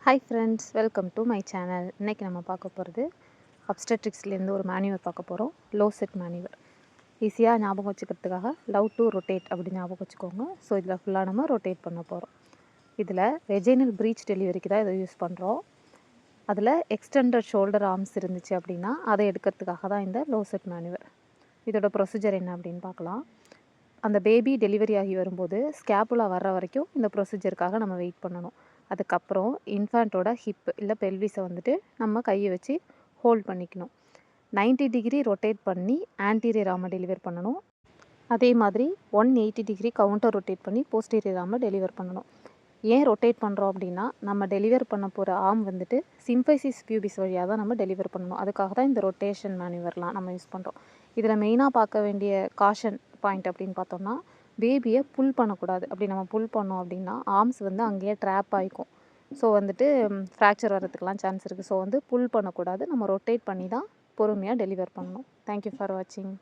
Hi friends, welcome to my channel. இன்றைக்கி நம்ம பார்க்க போகிறது அப்ஸ்டெட்ரிக்ஸ்லேருந்து ஒரு மேனுவர் பார்க்க போகிறோம். Low set manure. ஈஸியாக ஞாபகம் வச்சுக்கிறதுக்காக லவ் டு ரொட்டேட் அப்படி ஞாபகம் வச்சுக்கோங்க. ஸோ இதில் ஃபுல்லாக நம்ம ரொட்டேட் பண்ண போகிறோம். இதில் வெஜைனல் ப்ரீச் டெலிவரிக்கு தான் இதை யூஸ் பண்ணுறோம். அதில் எக்ஸ்டெண்டட் ஷோல்டர் ஆர்ம்ஸ் இருந்துச்சு அப்படின்னா அதை எடுக்கிறதுக்காக தான் இந்த லோ செட் மேனுவர். இதோட ப்ரொசீஜர் என்ன அப்படின்னு பார்க்கலாம். அந்த பேபி டெலிவரி ஆகி வரும்போது ஸ்கேப்புலா வர்ற வரைக்கும் இந்த ப்ரொசீஜருக்காக நம்ம வெயிட் பண்ணணும். அதுக்கப்புறம் இன்ஃபேண்ட்டோட ஹிப் இல்லை பெல்விஸை வந்துட்டு நம்ம கையை வச்சு ஹோல்ட் பண்ணிக்கணும். 90 டிகிரி ரொட்டேட் பண்ணி ஆன்டீரியர் ஆர்மை டெலிவர் பண்ணணும். அதே மாதிரி 180 டிகிரி கவுண்டர் ரொட்டேட் பண்ணி போஸ்டீரியர் ஆர்மை டெலிவர் பண்ணணும். ஏன் ரொட்டேட் பண்ணுறோம் அப்படின்னா, நம்ம டெலிவர் பண்ண போகிற ஆர்ம் வந்துட்டு சிம்பைசிஸ் பியூபிஸ் வழியாக தான் நம்ம டெலிவர் பண்ணணும். அதுக்காக தான் இந்த ரொட்டேஷன் மேனுவர்லாம் நம்ம யூஸ் பண்ணுறோம். இதில் மெயினாக பார்க்க வேண்டிய காஷன் பாயிண்ட் அப்படின்னு பார்த்தோம்னா, பேபியை புல் பண்ணக்கூடாது. அப்படி நம்ம புல் பண்ணோம் அப்படின்னா ஆர்ம்ஸ் வந்து அங்கேயே ட்ராப் ஆகிக்கும். ஸோ வந்துட்டு ஃப்ராக்சர் வர்றதுக்கெலாம் சான்ஸ் இருக்குது. ஸோ வந்து புல் பண்ணக்கூடாது. நம்ம ரொட்டேட் பண்ணி தான் பொறுமையாக டெலிவர் பண்ணணும். தேங்க்யூ ஃபார் வாட்சிங்.